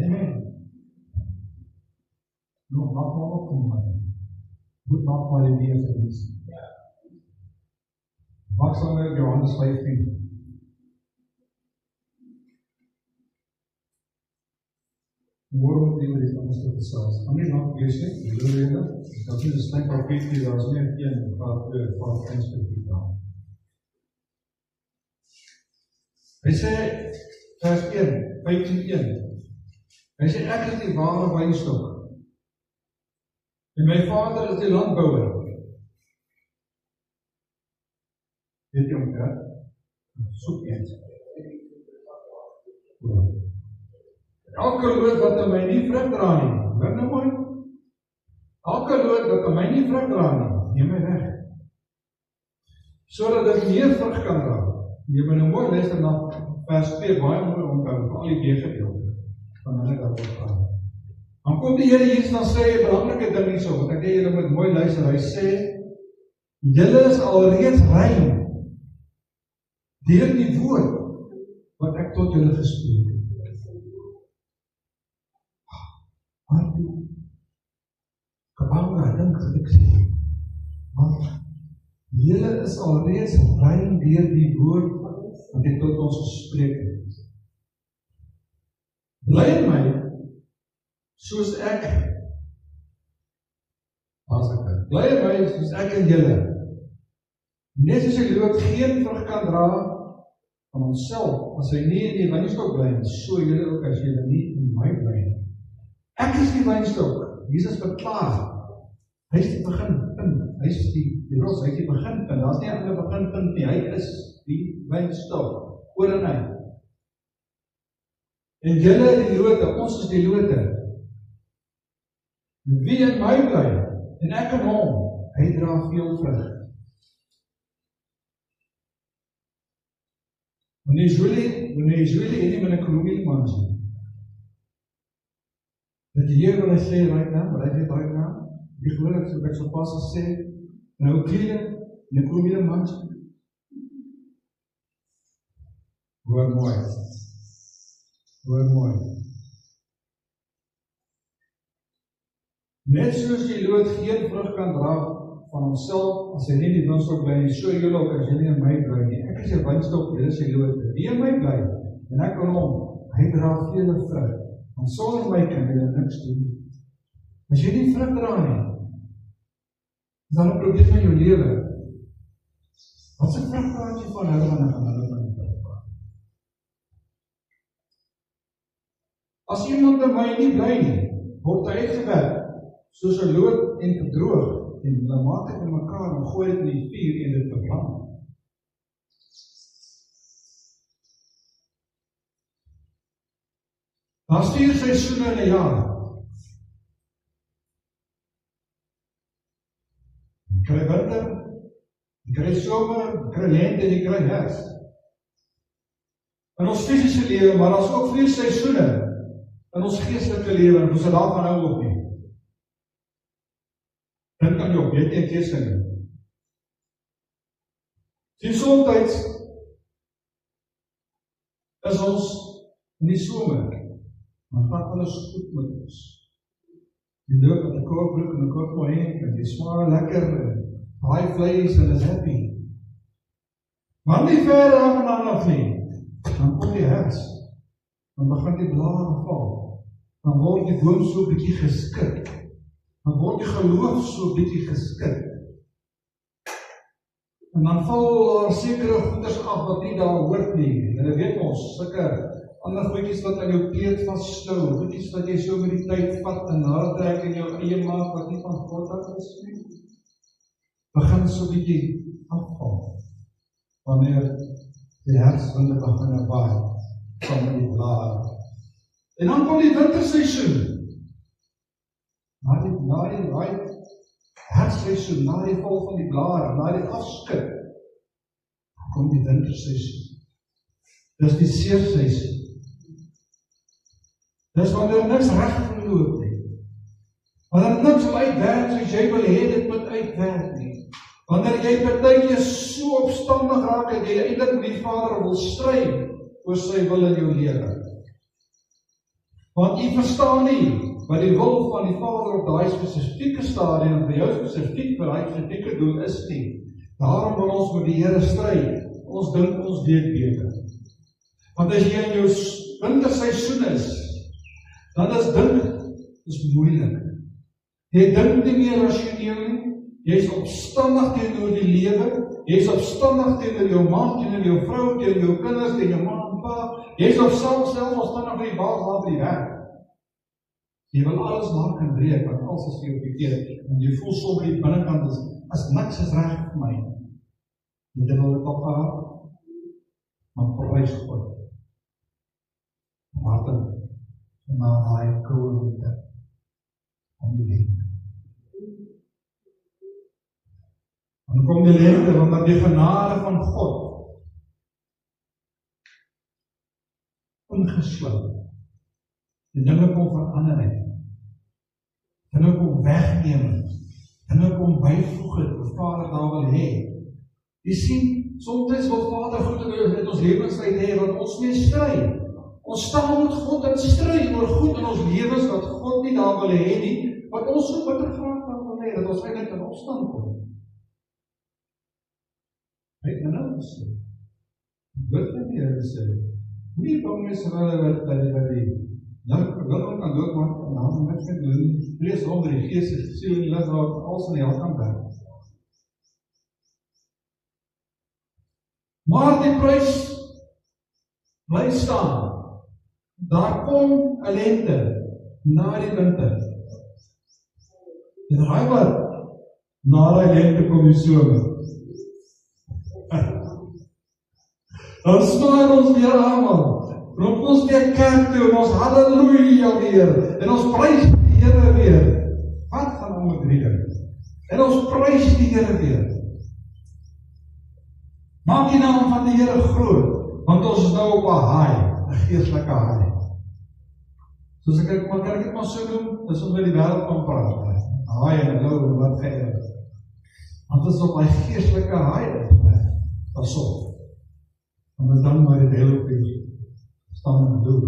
Amen. Nou, maak maar op, man. Goed maak maar die weer vir ons. Maak saam met Johannes 15. Môre moet jy met die anders te gesels. Gaan nie lang wees nie, die lorede. Dat is een styk op 15, daar is nie een van eindspunt daar. Hy sê, vers 1, 15:1. Hy sê, ek is die ware wynstok. En my vader is die landbouer. Weet jy omtrek? Soek eens. Elke loot wat aan my nie vrug dra nie, hoor nou mooi. Elke loot wat aan my nie vrug dra nie, neem my weg. Sodat ek meer vrug kan dra. Jy moet nou mooi luister na vers 2, baie mooi onthou, vir al die weergedeelte van hulle dat word gaan. Dan kom die Here Jesus dan sê 'n belangrike ding hierso, want ek weet julle moet mooi luister. Hy sê, julle is alreeds rein deur die woord wat ek tot julle gespreek het. Maar die gebouwe dink dat ek sê, want julle is alreeds rein deur die woord wat ek tot ons gespreek het. Bly in my, soos ek, bly in my, soos ek en julle. Net soos die loot geen vrug kan dra van onsself, as hy nie in die wynstok bly, so julle ook as julle nie in my bly. Ek is die wynstok, Jesus verklaar, hy is die beginpunt, hy is die rots, hy is die beginpunt, daar is nie 'n ander beginpunt nie, hy is die wynstok, oor en uit. En julle die lote, ons is die lote. Wie in my bly, en ek in hom, hy dra veel vrug. Wanneer jy Julie en nie met 'n krommie man sien, dat die Here wil hy sê right now, die geloof so ek so pas gesê, nou kliere, en 'n krommie man sien. Hoor mooi. Net soos die loot geen vrug kan dra van homself, as hy nie die wynstok bly nie, so julle ook as jy nie in my bly nie. Ek is die wynstok, julle is die loot. Wie in my bly, en ek in hom, hy dra vele vrug. Want sonder my kan julle niks doen. As jy nie vrug dra nie, dan 'n probleem in jou lewe. Wat se vrug praat jy van hulle van hulle van die vrug praat? As iemand in my nie bly nie, word hy uitgewerk, soos 'n loot en verdroog, en hulle maak dit in mekaar en gooi dit in die vuur en dit verbrand. Daar is 4 seisoene in 'n jaar. Jy kry winter, jy kry somer, jy kry lente en jy kry herfs. In ons fisiese lewe, maar daar is ook 4 seisoene in ons geestelike lewe, en ons het daarvan hou op nie. Dink aan jou, weet jy keuse nie. Die soms is ons in die somer, maar vat alles goed met ons. Die loop met 'n koopbroek en 'n koopmohemp, en die smaak lekker, en baie vleis en is happy. Maar nie ver daarvan af nie, dan kom die herfs, dan begin die blare val, dan word die boom so 'n bietjie geskit, dan word die geloof so 'n bietjie geskit. En dan val daar sekere goeders af wat nie daar hoort nie. En dit weet ons, sulke ander goedjies wat aan jou kleed vasklou, goedjies wat jy so met die tyd vat en natrek en jou eie maak wat nie van God af is nie, begin so 'n bietjie afval. Wanneer die herfswinde begin waai van die blare. En dan kom die winterseisoen. Na die herfstseisoen, na die val van die blare, na die afskit, kom die winterseisoen. Dis die seerseisoen. Dis wanneer niks reg verloop nie. Wanneer niks wil uitwerk soos jy wil hê dit moet uitwerk nie. Wanneer jy partykeer so opstandig raak en jy eintlik met die Vader wil stry oor sy wil in jou lewe. Want jy verstaan nie wat die wil van die Vader op daai spesifieke stadium en vir jou spesifiek vir daai spesifieke doel is nie. Daarom wil ons met die Here stry. Ons dink ons weet beter. Want as jy in jou winterseisoen is, dan is dink is moeilik. Jy dink nie meer rasioneel nie. Jy is opstandig teenoor die lewe. Jy is opstandig teenoor jou man, teenoor jou vrou, teenoor jou kinders, teenoor jou ma en pa. Jy is self opstandig vir die baas daar by die werk. Jy wil alles maak en breek, want alles is vir jou verkeerd. En jy voel so by die binnekant as niks is reg vir my. Jy wil dit op gehad, maar prys God. Maar dan, na daai koue winter, om die lente. Dan kom die lente, want die genade van God ingesluit. Die dinge kom verander het. Dinge kom wegneem het. Dinge kom byvoeg het, wat Vader daar wil hê. Jy sien, soms wil Vader goed in ons lewenstyd hê, wat ons mee stry. Ons staan met God en stry oor goed in ons lewens, wat God nie daar wil hê nie, wat ons so bitter graag daar wil hê, dat ons eintlik in opstand kom. Hy kan nou sê, wat van die Here sê, nie bang is wat die lichaam kan doodmaak, en dan met sy doen, vrees onder die gees, die siel en die lichaam, alles in die hart kan werk. Maar die prys bly staan. Daar kom 'n lente na die winter. En raai wat? Na die lente kom die somer. Dan smaak ons weer almal. Roep ons weer kerk toe, en ons halleluja weer. En ons prys die Here weer. Wat gaan om met hierdie? En ons prys die Here weer. Maak die naam van die Here groot, want ons is nou op 'n haai, 'n geestelike haai. Soos ek kan dit maar so noem, dis ons by die wêreld van praat. Haai en nou en wat gee. Want dit is op 'n geestelike haai. Pasop. En dan maar die hele op jou staan en doel.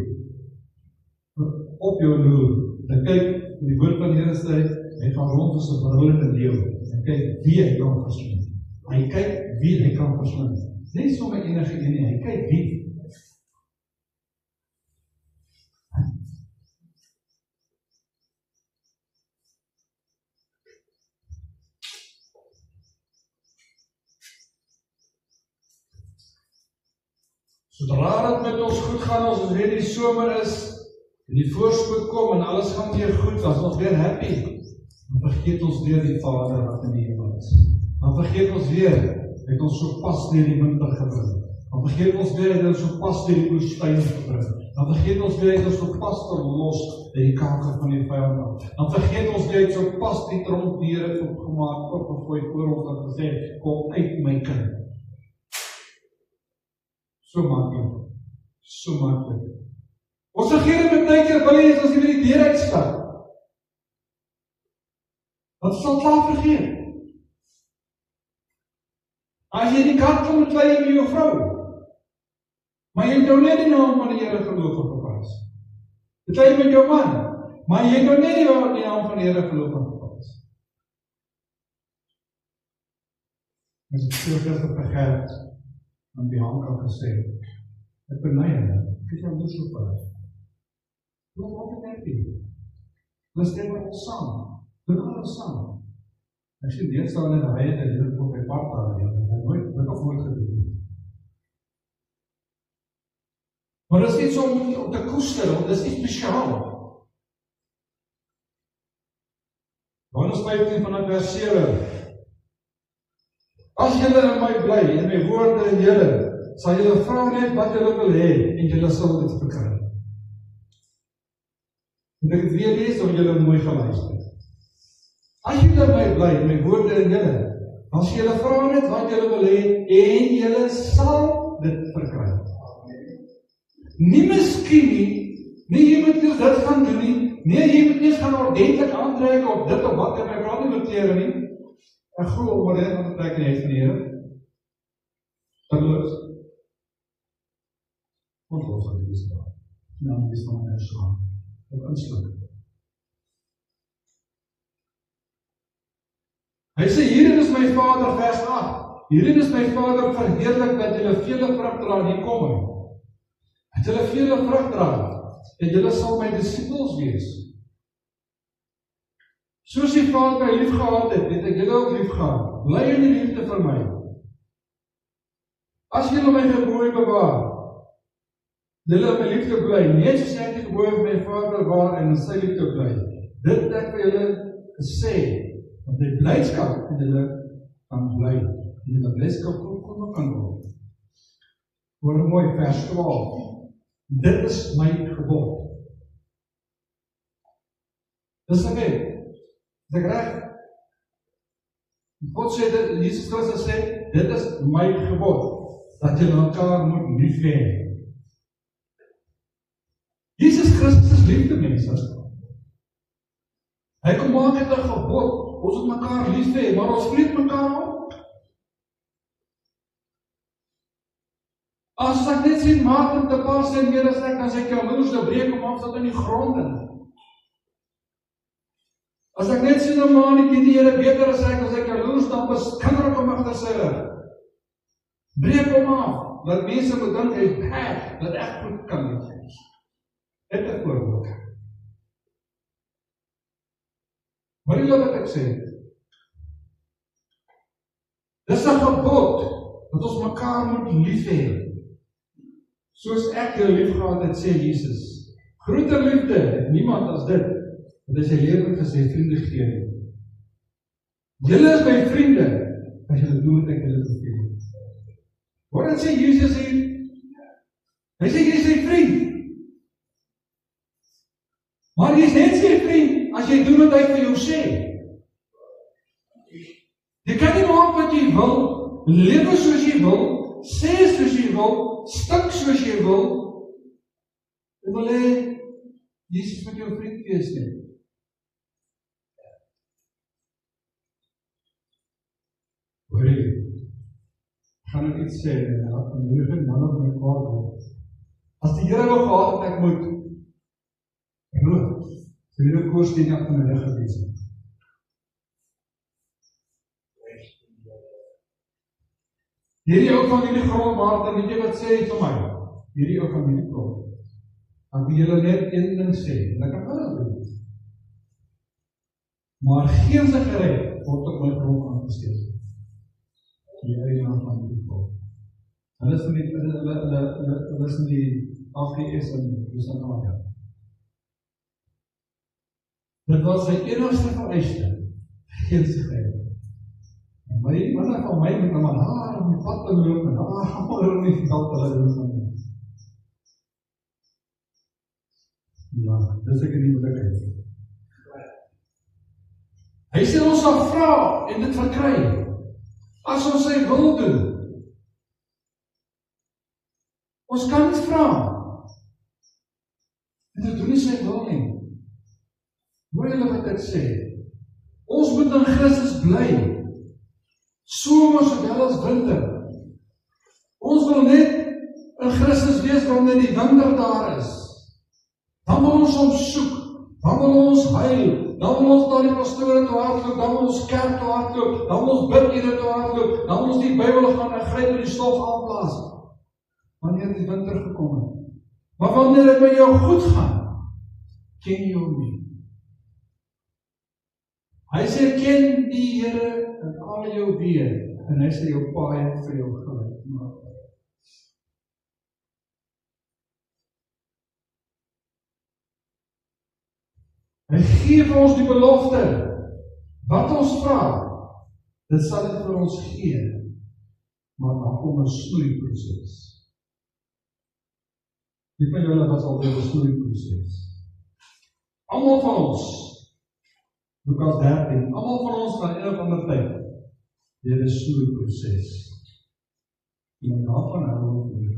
Op jou doel. Dan kyk, die woord van die Here sê, hy gaan rond as 'n verhullende leeu. En kyk wie hy kan verslind. Hy kyk wie hy kan verslind. Nie sommer enige een nie, hy kyk wie. Sodra dit met ons goed gaan, as ons weer die somer is, en die voorspoed kom, en alles gaan weer goed, as ons weer happy, dan vergeet ons weer die Vader wat in die hemel is. Dan vergeet ons weer, het ons so pas deur die winter gebring. Dan vergeet ons weer, het ons so pas deur die woestyn gebring. Dan vergeet ons weer, het ons so pas verlos uit die kanker van die vyand. Dan vergeet ons weer, het so pas die tronk die Here opgemaak, opgegooi voor ons en gesê, kom uit my kind. So maklik. So maklik. Ons regering met baie keer wil hê as jy by die deur uitstap. Wat sal klaar vergeet? As jy die kar kom met jou vrou, maar jy het nou net die naam van die Here geloof gepas. Dit met jou man, maar jy het nou net die naam van die Here geloof gepas. As ek so vergeet, aan die hand kan gesê, ek beny hulle, ek het jou moes op hulle. Wat wat het jy? Ons stem met ons saam, doen alles saam. As jy weer staan in 'n ry en jy op 'n pad daar, dan nooit gedoen. Maar dit is nie so om te koester, want dit is nie spesiaal. Johannes 15 vanaf vers 7. As julle in my bly, en my woorde in julle, sal julle vra net wat julle wil hê, en julle sal dit verkry. En ek het weer lees om julle mooi geluister. As julle in my bly, en my woorde in julle, dan sal julle vra net wat julle wil hê, en julle sal dit verkry. Nie miskien nie, jy moet eers dit gaan doen nie, nee, jy moet eers gaan ordentlik aantrek op dit of wat, en ek praat nie met klere nie. Ek glo op wat dit beteken het van die Here. Terloos. Ons was aan die bestaan. Nou, die bestaan is gaan. wat insluit. Hy sê, hierin is my Vader, vers 8, hierin is my Vader verheerlik, dat julle vele vrug dra, hier kom hy. Dat julle vele vrug dra, en julle sal my disippels wees. Soos die Vader my lief gehad het, het ek julle ook lief gehad. Bly in die liefde vir my. As julle my gebooie bewaar, julle in my liefde bly, net soos ek die gebooie van my Vader bewaar en in sy liefde bly. Dit het ek vir julle gesê, want die blydskap in julle kan bly, en die blydskap volkome kan word. Hoor mooi, vers 12. Dit is my gebod. Dis ek weet. Dis ek reg? God sê dit, Jesus Christus sê, dit is my gebod, dat jy mekaar moet lief hê. Jesus Christus is liefde, mense. Hy kom maak het 'n gebod, ons moet mekaar lief hê, maar ons vreet mekaar op. As ek net sien maat en te pas en meer as ek, dan sê ek jaloers, dan breek hom af tot in die grond in. As ek net sien 'n man, ek ken die Here beter as ek jaloers, dan beskinder ek hom agter sy rug. Breek hom af, dat mense moet dink hy is bad, dat ek goed kan wees. Dit is 'n voorbeeld. Hoor jy wat ek sê? Dis 'n gebod, dat ons mekaar moet lief hê. Soos ek jou lief gehad het, sê Jesus. Groter liefde het niemand as dit, want hy sy lewe vir sy vriende gee. Julle is my vriende, as julle doen wat ek julle beveel. Wat sê Jesus hier? Hy sê jy is sy vriend. Maar jy is net sy vriend, as jy doen wat hy vir jou sê. Jy kan nie maak wat jy wil, lewe soos jy wil, sê soos jy wil, stik soos jy wil. Jy wil hê, Jesus moet jou vriend wees nie. Hoor jy, gaan ek iets sê, en laat my moedige man op my kwaad word. As die Here wil gehad het, ek moet rood, so wie nou koers die nacht van my rug gewees het. Hierdie ou familie grondwater, weet jy wat sê hy vir my? Hierdie ou familie grond. Dan wil julle net een ding sê, en ek kan alles doen. Maar geen sigaret word op my grond aangesteek. Die eie naam van die grond. Hulle is in die AGS en Lusanaga. Dit was sy enigste vereiste, geen sigaret. En my manne van my met hom haar om die pad te loop en maar om die veld te loop. Ja, dis ek nie moeilikheid. Hy sê ons sal vra en dit verkry, as ons sy wil doen. Ons kan nie vra, en dit doen nie sy wil nie. Hoor julle wat ek sê? Ons moet in Christus bly, somer sowel as winter. Ons wil net in Christus wees wanneer die winter daar is. Dan wil ons hom soek, dan wil ons huil, dan wil ons daar die pastore toe hardloop, dan wil ons kerk toe hardloop, dan wil ons bidure toe hardloop, dan wil ons die Bybel gaan gryp en die stof aanblaas. Wanneer die winter gekom het. Maar wanneer dit by jou goed gaan, ken jy hom nie. Hy sê, ken die Here in al jou weë, en hy sê jou paai vir jou gelyk maak. Hy gee vir ons die belofte, wat ons vra, dit sal dit vir ons gee, maar dan kom 'n snoeiproses. Die van julle was alweer 'n snoeiproses. Almal van ons, Lukas 13, almal van ons van een of ander tyd, deur 'n snoeiproses. En daarvan hou ons nie.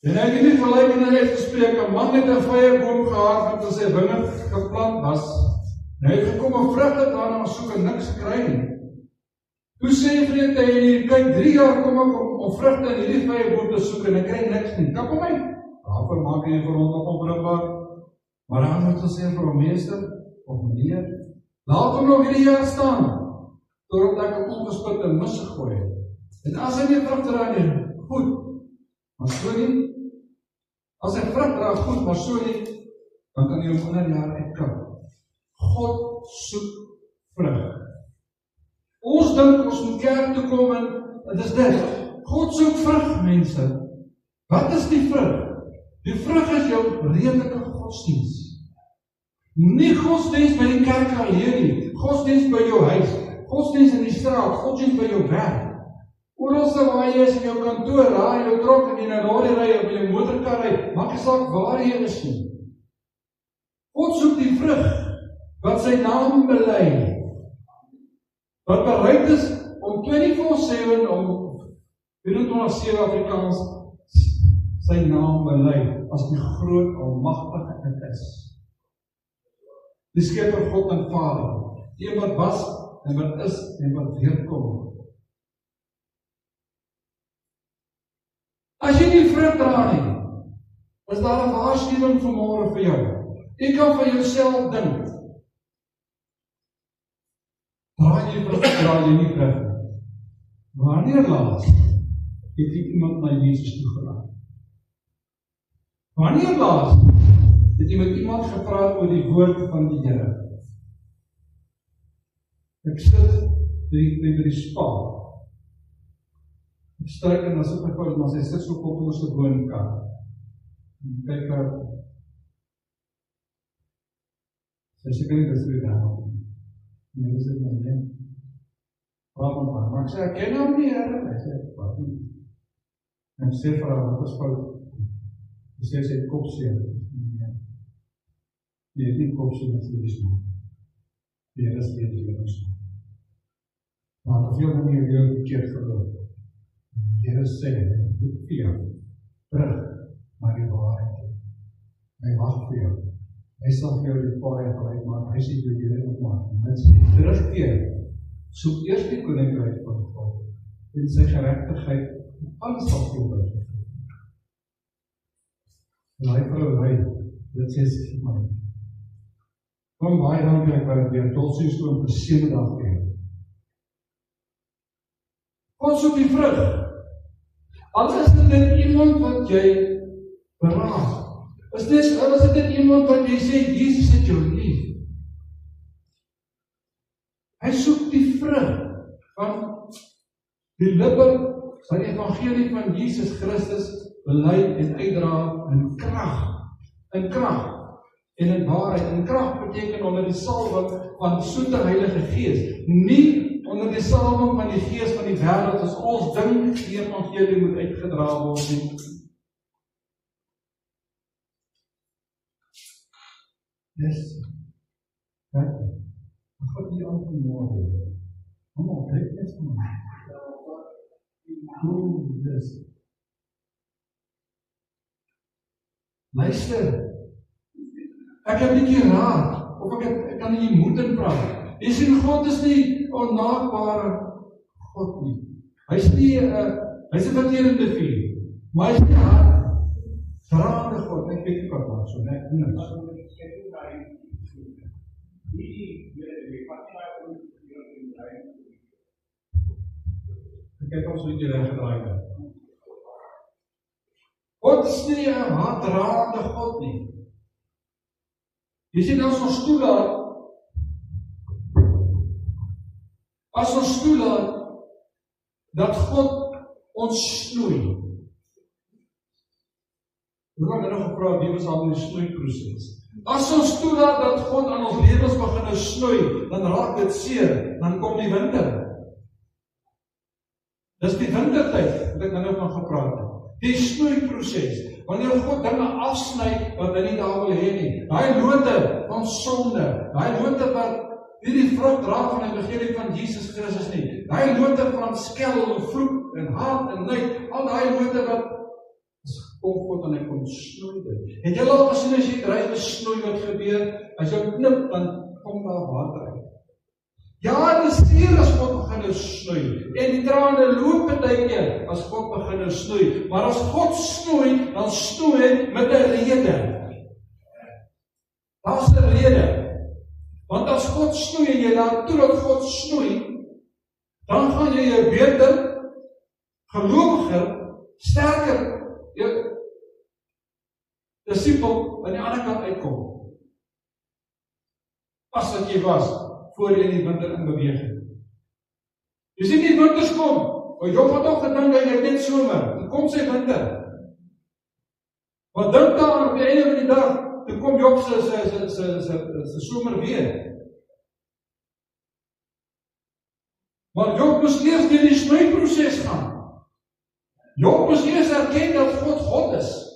En ek het nie verlykende uitgespreek, 'n man het 'n vyeboom gehad wat in sy wingerd geplant was. En hy het gekom en vrugte daarna soek en niks kry nie. Toe sê hy vir hy, kyk 3 jaar kom ek om vrugte in hierdie vyeboom te soek en ek kry niks nie. Dan kom hy, Daarvoor maak jy vir hom nog onbruikbaar. Maar dan moet ons sê vir hom meester, of meneer, laat hom nog hierdie jaar staan, totdat ek hom ongespit en mis gegooi het. En as hy nie vrug dra nie, goed, maar so nie. As hy vrug dra, goed, maar so nie, dan kan jy hom onder die jaar uitkap. God soek vrug. Ons dink ons moet kerk toe kom en dit is dit. God soek vrug, mense. Wat is die vrug? Die vrug is jou redelike godsdienst. Nie godsdienst by die kerk alleen nie, godsdienst by jou huis, godsdienst in die straat, godsdienst by jou werk. Ooralste waar jy is in jou kantoor, daar in jou trok en jy na die ry of in jou motorkar ry, maak nie saak waar jy is nie. God soek die vrug wat sy naam bely, wat bereid is om 24/7 om 24/7 Afrikaans sy naam bely as die groot almagtige is. Die skepper God en Vader, die wat was en wat is en wat weerkom. As jy nie vrug dra nie, is daar 'n waarskuwing vanmôre vir jou. Jy kan vir jouself dink. Dra jy vrug, dra jy nie vrug nie. Wanneer laas het jy iemand na Jesus toegelaat? Wanneer laas het jy met iemand gepraat oor die woord van die Here? Ek sit by die spa. Ek stryk en as ek myvoor, maar sy sit so kop oor sy woonkamer. En kyk haar. Sy sê, "Kyk, dis weer daar." En dis dit nou nie. Praat met haar, maar ek sê, "Ek ken hom nie, Here." Hy sê, "Wat nie?" En ek sê vir haar, "Wat is fout?" Sy sê, "Sy het kopseer." Die het nie kopseer met vlees nie. Die Here is weer die ons. Maar veel manier jou verkeerd verloop. Die Here sê, "Dit vir jou, terug na die waarheid. Hy wag vir jou. Hy sal vir jou die paai gelyk maak, hy sê jou die opmaak. Dit sê, terugkeer, soek eers die koninkryk van God, en sy geregtigheid, alles sal vir jou bring. En hy vrou, dit sê sy vir my. Kom baie dankie, ek wou weer tot sy stoom vir 7 dag vir jou. God soek die vrug. Al is dit net iemand wat jy beraad. Is dit iemand wat jy sê, Jesus het jou lief. Hy soek die vrug van die lippe wat die evangelie van Jesus Christus bely en uitdra in krag. In krag en in waarheid. In krag beteken onder die salwing van soete Heilige Gees. Nie onder die salwing van die Gees van die wêreld as ons dink die evangelie moet uitgedra word nie. Yes. Kijk, wat gaat hier aan vanmorgen? Allemaal, kijk eens van mij. Yes. Luister, ek heb nie keer raad, of ek kan nie moed in praat. Jy sien, God is nie onnaakbare God nie. Hy is een verterende vuur, maar hy is nie verraande God. Ek weet nie wat maar so, ek niks. Ek het ons beetje weggedraaid. God is nie een haatdraande God nie. Jy sien, as ons toelaat, dat God ons snoei. We gaan nog gevraagd, wie was al in die snoeiproces? As ons toelaat dat God aan ons lewens begin snoei, dan raak dit seer, dan kom die winter. Dis die wintertyd, wat ek nou van gepraat het. Die snoeiproces, wanneer God dinge afsny, wat hy nie daar wil hê nie. Daai lote van sonde, daai lote wat nie die vrug dra van die evangelie van Jesus Christus nie. Daai lote van skel en vloek en haat en nait, al daai lote wat kom God en hy kom snoei dit. Het jy al gesien as jy dryf snoei wat gebeur, as jy knip, dan kom daar water uit. Ja, dit is seer as God begin snoei. En die trane loop partykeer as God begin snoei. Maar as God snoei, dan snoei hy met 'n rede. Daar's 'n rede. Want as God snoei en jy laat toe dat God snoei, dan gaan jy 'n beter, gelowiger, sterker disipel aan die ander kant uitkom. As wat jy was voor jy in die winter in beweging. Jy sien die winters kom, want Job het ook gedink hy het net somer, dan kom sy winter. Want dink daar op die einde van die dag, dan kom Job sy somer weer. Maar Job moes eers deur die snoeiproses gaan. Job moes eers erken dat God is.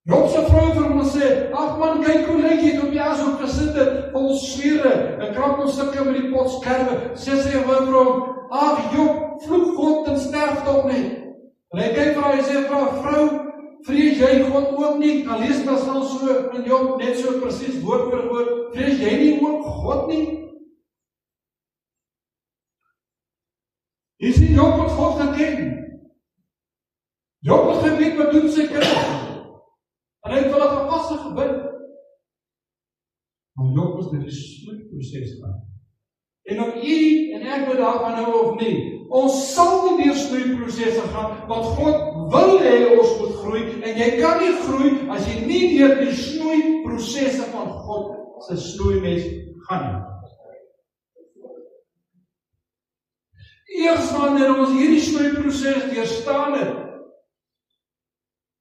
Job se vrou vir hom sê, ag man, kyk hoe lyk jy op die asook gesit het, vol swere, en krap ons stukke met die pot skerwe. Sy vir hom, ag Job, vloek God en sterf tog net. En hy kyk vir haar en sê, vrou, vrees jy God ook nie? Dan lees maar snel so in Job, net so presies woord vir woord, vrees jy nie ook God nie? Jy sien, Job het God geken. Job het geweet wat doen sy kinders. En hy het wel 'n gepaste gebid. Maar Job moes deur die snoeiproses gaan. En of u en ek moet daarvan hou of nie, ons sal nie deur snoeiprosesse gaan, want God wil hê ons moet groei, en jy kan nie groei as jy nie deur die snoeiprosesse van God se snoeimes gaan nie. Eers wanneer ons hierdie snoeiproses deurstaan het,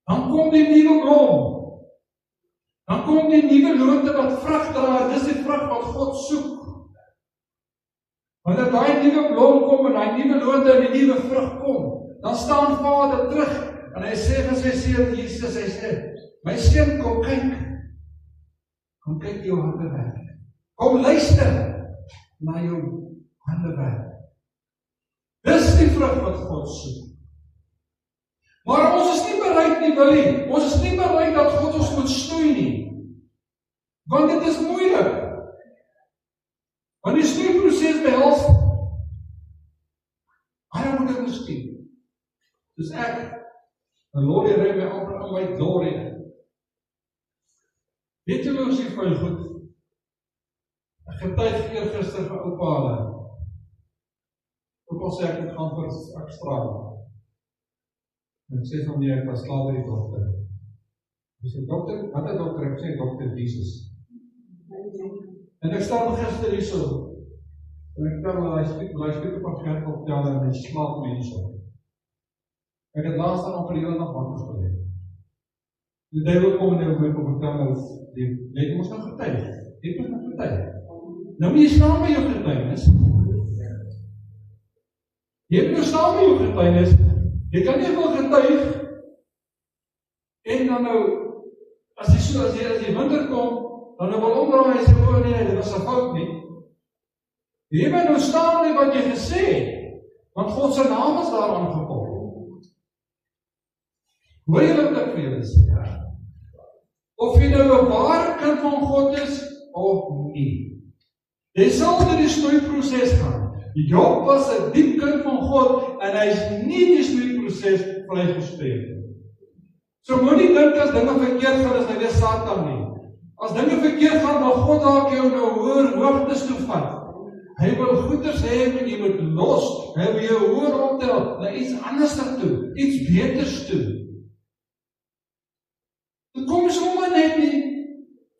dan kom die nuwe blom. Dan kom die nuwe lote wat vrug dra, dis die vrug wat God soek. Wanneer daai nuwe blom kom en daai nuwe lote en die nuwe vrug kom, dan staan Vader terug en hy sê vir sy seun Jesus, hy sê, my seun, kom kyk jou hande werk. Kom luister na jou hande werk. Dis die vrug wat God soek. Maar ons is nie bereid nie, Willie. Ons is nie bereid dat God ons moet snoei nie. Want dit is moeilik. Want die snoeiproses behels baie moet ek miskien. Dus ek, 'n lorry ry my amper aan my lorry. Weet julle ons hier vir goed? Ek getuig eergister vir oupa hulle. Oupa sê ek moet gaan vir Australië. En sê van my, ek was klaar by die dokter. Ek sê, dokter, wat is dokter? Ek sê, dokter Jesus. En ek staan gister hier so. En ek kan hy speak op een kerk optellen en hy slaap mense op. Ek het laatst dan op die hele nacht wakker geleid. Die duivel kom en hy wil my vertel, die leid ons nou getuig. Dit is nog getuig. Nou moet jy staan by jou getuignis. Jy moet nou staan by jou getuignis. Jy kan nie wel getuig, en dan nou, as die winter kom, dan nou wil omdraai en sê, nee, dit was 'n fout nie. Jy moet nou staan met wat jy gesê het, want God se naam is daar aangekoppel. Hoor jy wat ek vir julle sê? Of jy nou 'n ware kind van God is, of nie. Jy sal deur die snoeiproses gaan. Job was 'n diep kind van God, en hy is nie die snoeiproses vrygespreek. So moenie dink as dinge verkeerd gaan, is hy weer Satan nie. As dinge verkeerd gaan, dan God dalk jou nou hoër hoogtes toe vat. Hy wil goeders hê en jy moet los. Hy wil jou hoër optel na iets anders toe, iets beters toe. Dit kom sommer net nie.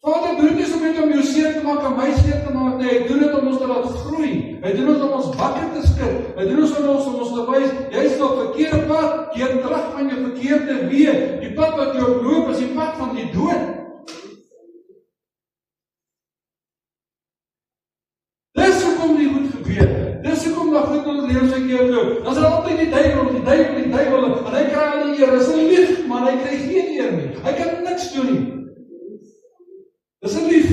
Vader doen dit om net om jou seer te maak en my seer te maak, nee, hy doen dit om ons te laat groei. Hy doen dit om ons wakker te skud. Hy doen dit om ons te wys, jy is op verkeerde pad, keer terug van jou verkeerde weë. Die pad wat jy oploop is die pad van die dood. Dis hoekom die goed gebeur. Dis hoekom dat goed in ons lewe verkeerd loop. Dan is altyd die duiwel, en hy kry al die eer. Dis 'n lief, maar hy kry geen eer nie. Hy kan niks doen nie. Dis 'n lief.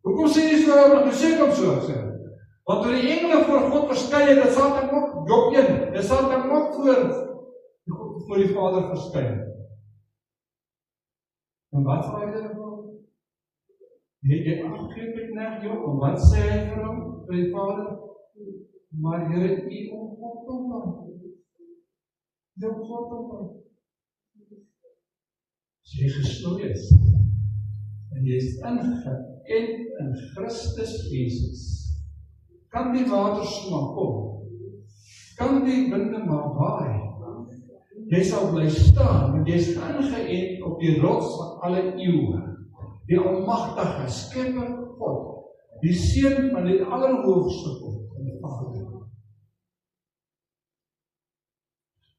Hoekom sê jy so, nou sê ek so, sê. Want toe die engele voor God verskyn het, Satan ook, Job 1, en Satan ook voor die Vader verskyn. En wat vraag jy daarvoor? Het jy afgegee met nag, joh, wat sê hy vir hom, vir die Vader? Maar Here, U om God te maak. Jou God te maak. As jy gesnoei is, en jy is ingeënt in Christus Jesus, kan die water maar kom, kan die winde maar waai, jy sal bly staan, want jy is ingeënt op die rots van alle eeue, die almagtige Skepper God, die Seun van die Allerhoogste God, en die Vader.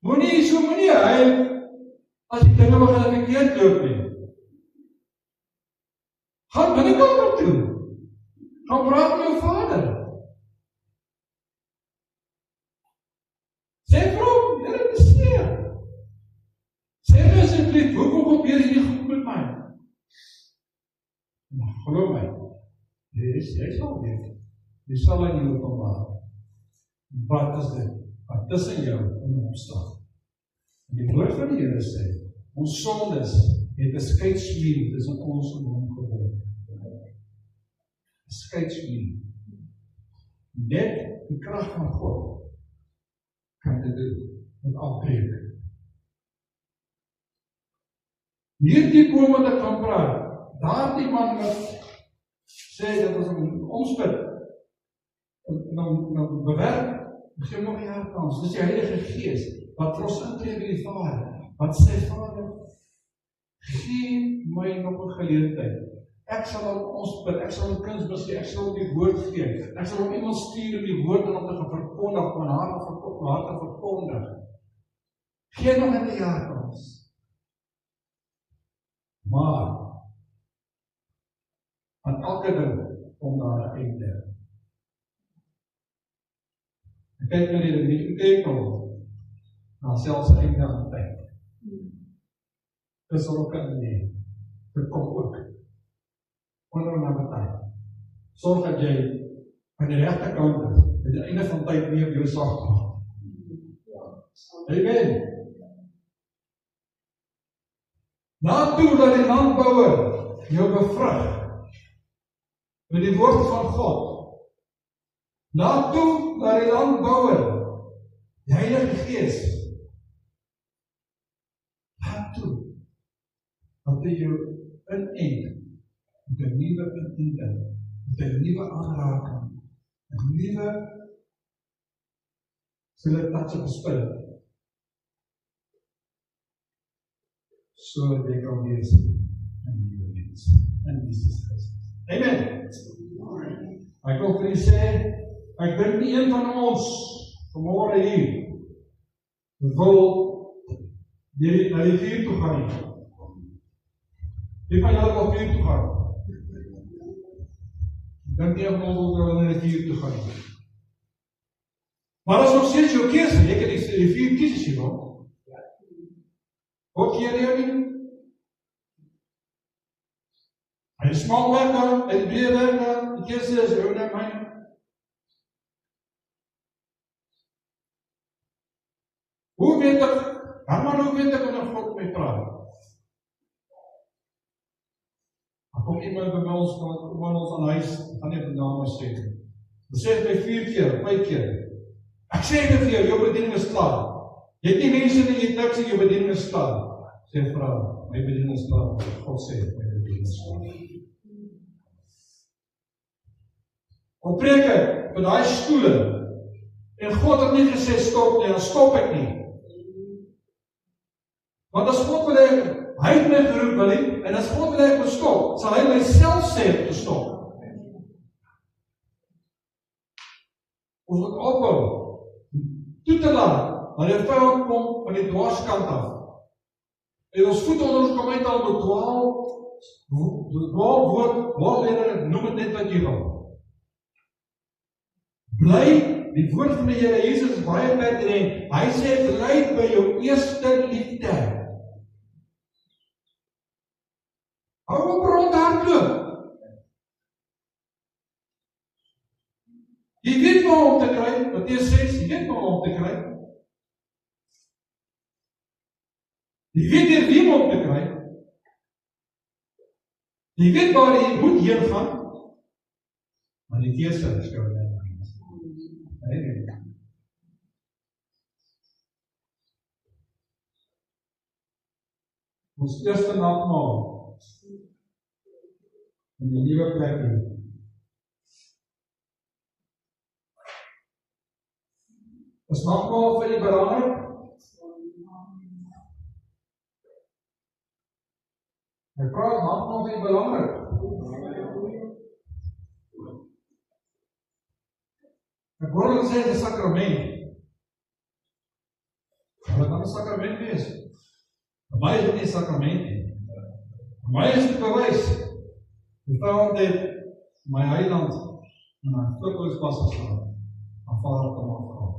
Moenie huil, as die dinge begin verkeerd loop nie. Gaan binnekamer toe, gaan praat met jou Vader. Sê vir hom, Here, dit is seer. Sê my asseblief, hoekom gebeur hierdie goed met my? Glo my, jy sal weet, jy sal in jou openbaar. Wat is dit? Wat tussen jou en ons staan? En die woord van die Here sê, ons sondes het 'n skeidsmuur tussen ons en hom gebou. 'n Skeidsmuur. Net die krag van God kan dit doen, dit afbreek. Hierdie boom wat ek van praat, daardie man wat sê dat ons omspit, nou bewerk, gee nog een jaar kans, dis die Heilige Gees, wat vir ons intree by die Vader, wat sê, Vader, gee my nog 'n geleentheid, ek sal aan ons bid, ek sal hom kuns gee, ek sal hom die woord gee, ek sal hom iemand stuur om die woord en om te verkondig, van haar te verkondig, gee nog net 'n jaar kans, maar, aan elke ding kom daar 'n einde. En kyk nou die kyk nou, na selfs 'n einde aan tyd. Dis ook in die, dit kom ook. Ononnabatyd. Sorg dat jy aan die regte kant is, dat die einde van tyd nie op jou sag maak. Amen. Naartoe dat die landbouer jou bevrug, met die woord van God. Naartoe dat die landbouwer, die Heilige Gees, naartoe dat hy jou inent, met 'n nuwe inenting, met 'n nuwe aanraking, 'n nuwe touch of the Spirit, so dat jy kan wees 'n nuwe mens, in Jesus Christus. Amen. Ek wil vir u sê, ek dink nie een van ons vanmôre hier wil na die vuur toe gaan nie. Wie van julle wil vuur toe gaan? Ek dink nie van ons wil na die vuur toe gaan nie. Maar as nog steeds jou keuse, jy kan die vuur kies as jy wil. Wat keer jy nie? Hy is smal werker, hy is breed werker, die keuse is jou net my. Hoe weet ek, hoe weet ek wanneer God met my praat? Dan kom iemand by ons, kom aan huis, gaan nie die naam sê. Dan sê het my 4 keer, 5 keer. Ek sê dit vir jou, jou bediening is klaar. Jy het nie mense nie, jy het niks en jou bediening is klaar. Sê vrou, my bediening is klaar. God sê, my bediening is klaar. Kom preek ek vir daai stoele, en God het nie gesê stop nie, dan stop ek nie. Want as God wil hy het my geroep wil nie, en as God wil ek moet stop, sal hy myself sê om te stop. Ons moet ophou, toe te laat, maar die vyand kom van die dwarskant af. En ons voet onder ons kom uit al met dwaalwoord, noem het net wat jy wil. Bly, die woord van die Here Jesus is baie pertinent. Hy sê, bly by jou eerste liefde. Hou op rondhardloop. Jy weet waar om te kry, Matteus 6, jy weet waar om te kry. Jy weet wie om te kry. Jy weet waar jy moet heen gaan, maar die keuse is jou net. Ons eerste nagmaal in die nuwe plek hier. Is nagmaal vir die belangrik? Ek praat nagmaal vir die belangrik. Ek hoor hulle sê dit is 'n sakrament. Wat kan 'n sakrament wees? Vir my is dit nie 'n sakrament nie. Vir my is dit bewys. Die vrou het my heiland en my vloekhuis pas gestaan. Aanvaar kom afgaan.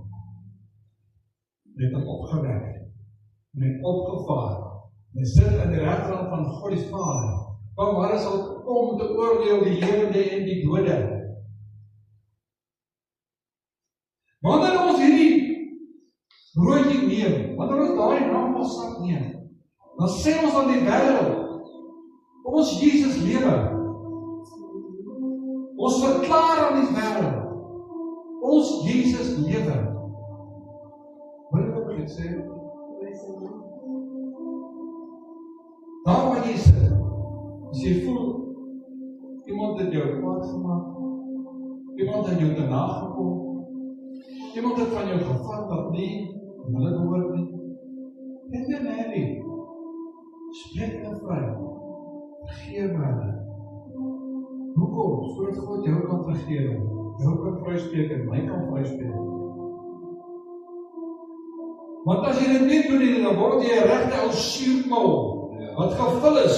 Het hom opgewek. En het opgevaar. En sit in die regterhand van God die Vader. Want waar is al om te oordeel die lewende en die dode. Wanneer ons hierdie broodjie neem, wanneer ons daardie nagmaalsak neem, dan sê ons aan die wêreld, ons Jesus lewe. Ons verklaar aan die wêreld, ons Jesus lewe. Wat wil ek sê? Daar waar jy sit, as jy voel, iemand het jou kwaad gemaak, iemand het jou te nagekom, iemand het van jou gevat wat nie, en hulle behoort nie. Dit is nie. Spreek nou vry. Vergeef hulle. Hoekom? Sodat God jou kan vergeef. Jou kan vryspreek en my kan vryspreek. Want as jy dit nie doen, dan word jy 'n regte ou suurkol wat gevul is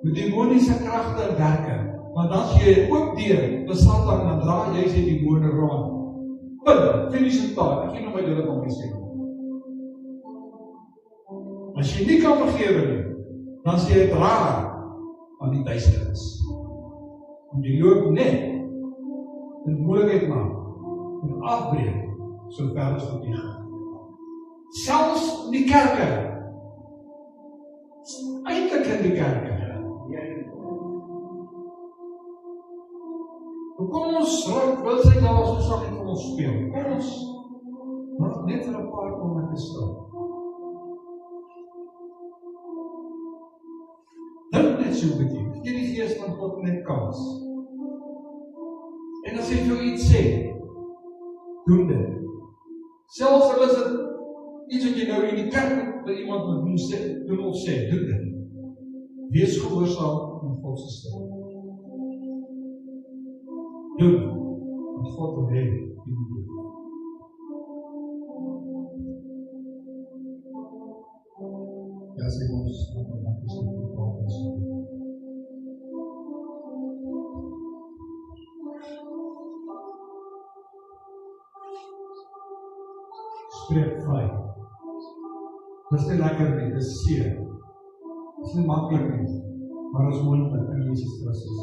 met demoniese kragte en werke. Want dan as jy oop deur vir Satan, dan dra jy sy demone rond. Punt, finish en taak, ek gee nog wat julle van my sê. As jy nie kan vergewe nie, dan sê jy dra aan die duisternis. En jy loop net in moeilikheid maak en afbreek so ver as wat jy gaan. Selfs in die kerke, eintlik in die kerke. Kom ons wil sy daar so sak en vir ons speel. Kom ons net vir 'n paar oomblikke stil. Dink net so 'n bietjie. Gee die Gees van God net kans. En as hy vir jou iets sê, doen dit. Selfs al is dit iets wat jy nou in die kerk vir iemand moet doen sê, doen dit. Wees gehoorsaam aan God se stem. Doen wat God wil hê jy moet doen. Ja, sê ons spreek vry. Dis nie lekker nie, dis seer. Dis nie maklik nie, maar is moontlik in Jesus Christus.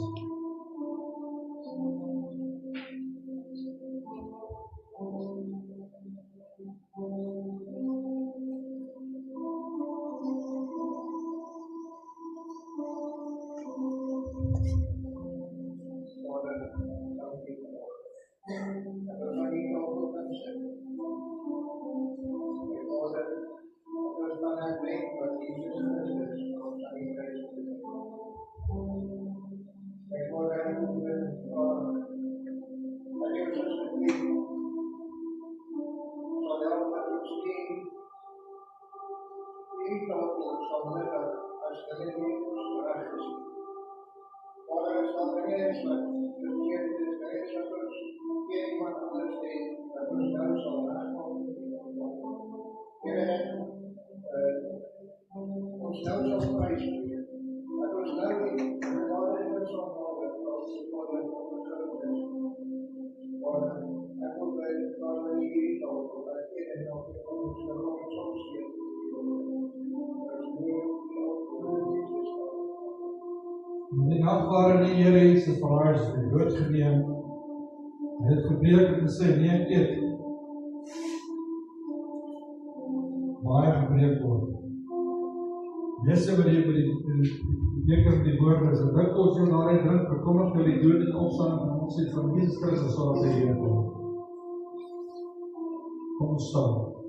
Die nag waarin die Here Jesus verraai is, die dood geneem, het gebreek en gesê, nee, eet. Baie gebreek word. Lees jy met die beker met die woorde, is dit drink ons jou na hy drink, bekommerd oor die dood en opstanding van ons van Jesus Christus, sodat hy hier kom. Kom ons staan.